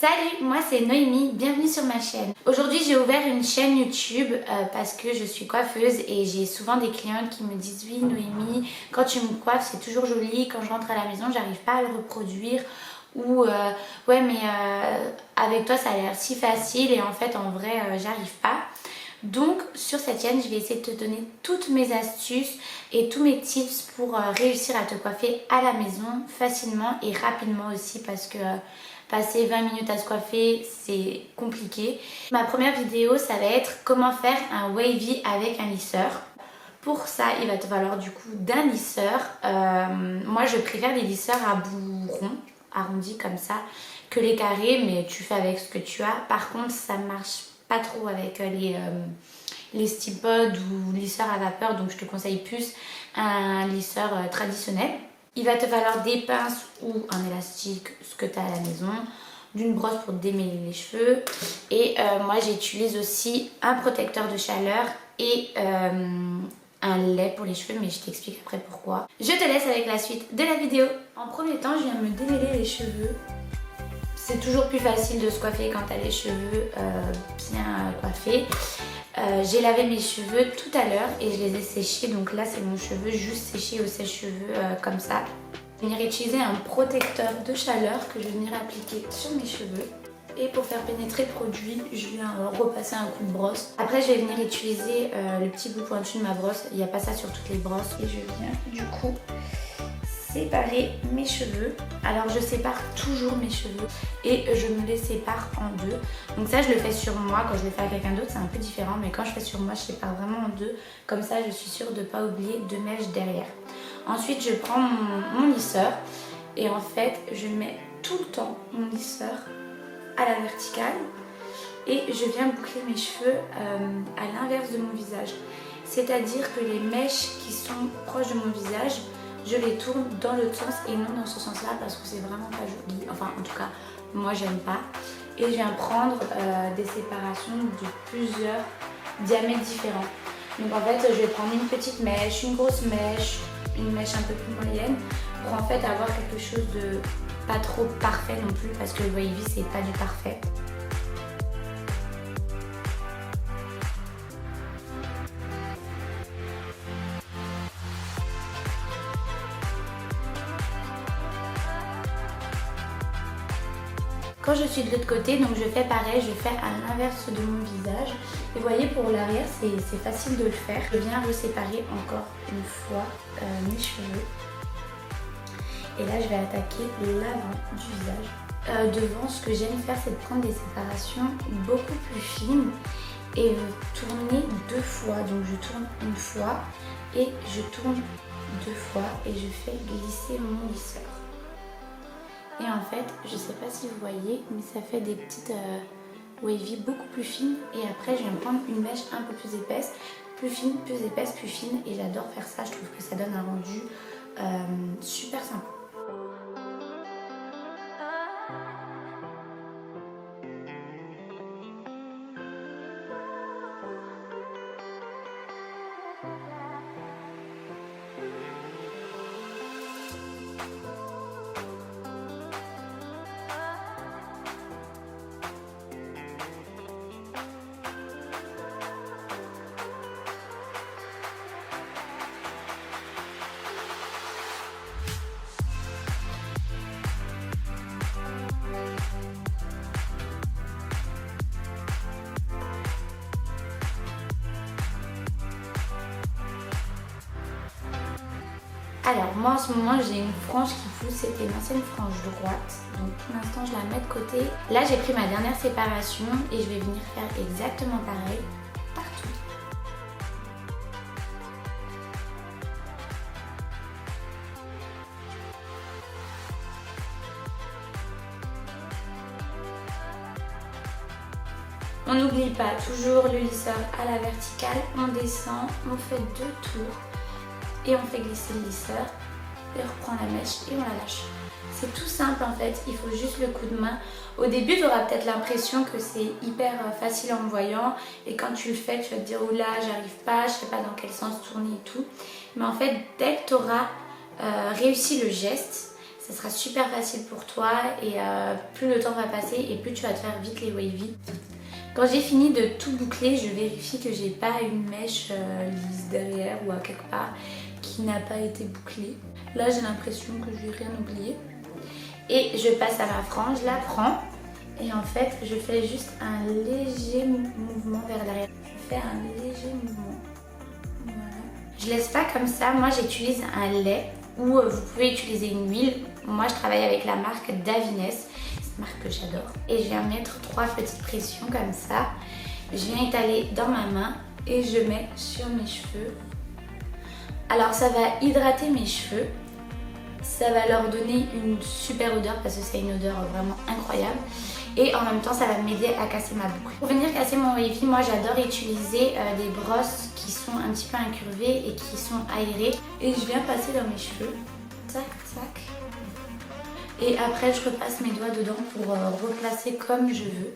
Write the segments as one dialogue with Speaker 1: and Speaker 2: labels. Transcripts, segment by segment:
Speaker 1: Salut, moi c'est Noémie, bienvenue sur ma chaîne. Aujourd'hui j'ai ouvert une chaîne YouTube parce que je suis coiffeuse et j'ai souvent des clientes qui me disent oui Noémie, quand tu me coiffes c'est toujours joli, quand je rentre à la maison j'arrive pas à le reproduire ou ouais mais avec toi ça a l'air si facile et en fait en vrai j'arrive pas. Donc sur cette chaîne je vais essayer de te donner toutes mes astuces et tous mes tips pour réussir à te coiffer à la maison facilement et rapidement aussi parce que passer 20 minutes à se coiffer c'est compliqué. Ma première vidéo ça va être comment faire un wavy avec un lisseur. Pour ça il va te falloir du coup d'un lisseur. Moi je préfère les lisseurs à bout rond, arrondi comme ça, que les carrés, mais tu fais avec ce que tu as. Par contre ça marche pas trop avec les Stypod ou lisseurs à vapeur, donc je te conseille plus un lisseur traditionnel. Il va te falloir des pinces ou un élastique, ce que tu as à la maison, d'une brosse pour démêler les cheveux et moi j'utilise aussi un protecteur de chaleur et un lait pour les cheveux, mais je t'explique après pourquoi. Je te laisse avec la suite de la vidéo. En premier temps je viens me démêler les cheveux. C'est toujours plus facile de se coiffer quand tu as les cheveux bien coiffés. J'ai lavé mes cheveux tout à l'heure et je les ai séchés. Donc là, c'est mon cheveu juste séché au sèche-cheveux comme ça. Je vais venir utiliser un protecteur de chaleur que je vais venir appliquer sur mes cheveux. Et pour faire pénétrer le produit, je viens repasser un coup de brosse. Après, je vais venir utiliser le petit bout pointu de ma brosse. Il n'y a pas ça sur toutes les brosses. Et je viens du coup séparer mes cheveux. Alors je sépare toujours mes cheveux et je me les sépare en deux. Donc ça je le fais sur moi, quand je le fais à quelqu'un d'autre c'est un peu différent, mais quand je fais sur moi je sépare vraiment en deux. Comme ça je suis sûre de ne pas oublier de mèches derrière. Ensuite je prends mon lisseur et en fait je mets tout le temps mon lisseur à la verticale et je viens boucler mes cheveux à l'inverse de mon visage. C'est-à-dire que les mèches qui sont proches de mon visage, je les tourne dans l'autre sens et non dans ce sens-là parce que c'est vraiment pas joli. Enfin, en tout cas, moi j'aime pas. Et je viens prendre des séparations de plusieurs diamètres différents. Donc en fait, je vais prendre une petite mèche, une grosse mèche, une mèche un peu plus moyenne pour en fait avoir quelque chose de pas trop parfait non plus parce que le wavy c'est pas du parfait. Quand je suis de l'autre côté, donc je fais pareil, je fais à l'inverse de mon visage. Et vous voyez, pour l'arrière, c'est facile de le faire. Je viens reséparer encore une fois mes cheveux. Et là, je vais attaquer l'avant du visage. Devant, ce que j'aime faire, c'est de prendre des séparations beaucoup plus fines et tourner deux fois. Donc je tourne une fois et je tourne deux fois et je fais glisser mon lisseur. Et en fait, je sais pas si vous voyez, mais ça fait des petites wavy beaucoup plus fines. Et après, je viens prendre une mèche un peu plus épaisse, plus fine, plus épaisse, plus fine. Et j'adore faire ça, je trouve que ça donne un rendu super sympa. Alors moi en ce moment j'ai une frange qui pousse, c'était une ancienne frange droite, donc pour l'instant je la mets de côté. Là j'ai pris ma dernière séparation et je vais venir faire exactement pareil partout. On n'oublie pas toujours le lisseur à la verticale, on descend, on fait deux tours. Et on fait glisser le lisseur et on reprend la mèche et on la lâche. C'est tout simple en fait, il faut juste le coup de main. Au début tu auras peut-être l'impression que c'est hyper facile en me voyant et quand tu le fais tu vas te dire oula j'arrive pas, je sais pas dans quel sens tourner et tout. Mais en fait dès que tu auras réussi le geste, Ça sera super facile pour toi et plus le temps va passer et plus tu vas te faire vite les wavy. Quand j'ai fini de tout boucler, je vérifie que j'ai pas une mèche lisse derrière ou à quelque part qui n'a pas été bouclée. Là j'ai l'impression que je vais rien oublier. Et je passe à ma frange, je la prends et en fait je fais juste un léger mouvement vers l'arrière. Je fais un léger mouvement. Voilà. Je laisse pas comme ça, moi j'utilise un lait ou vous pouvez utiliser une huile. Moi je travaille avec la marque Davines, c'est une marque que j'adore. Et je viens mettre 3 petites pressions comme ça. Je viens étaler dans ma main et je mets sur mes cheveux. Alors ça va hydrater mes cheveux. Ça va leur donner une super odeur parce que c'est une odeur vraiment incroyable. Et en même temps, ça va m'aider à casser ma boucle. Pour venir casser mon wavy, moi j'adore utiliser des brosses qui sont un petit peu incurvées et qui sont aérées. Et je viens passer dans mes cheveux. Tac, tac. Et après, je repasse mes doigts dedans pour replacer comme je veux.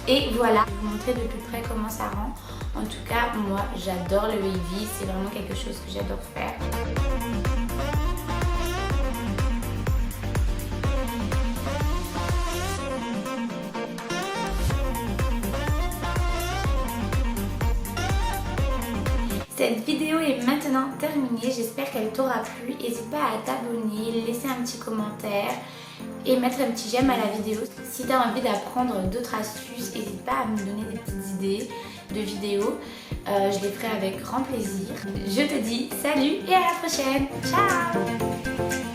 Speaker 1: Et voilà, je vais vous montrer de plus près comment ça rend. En tout cas, moi j'adore le wavy, c'est vraiment quelque chose que j'adore faire. Cette vidéo est maintenant terminée, j'espère qu'elle t'aura plu. N'hésite pas à t'abonner, laisser un petit commentaire et mettre un petit j'aime à la vidéo. Si tu as envie d'apprendre d'autres astuces, n'hésite pas à me donner des petites idées de vidéos. Je les ferai avec grand plaisir. Je te dis salut et à la prochaine. Ciao!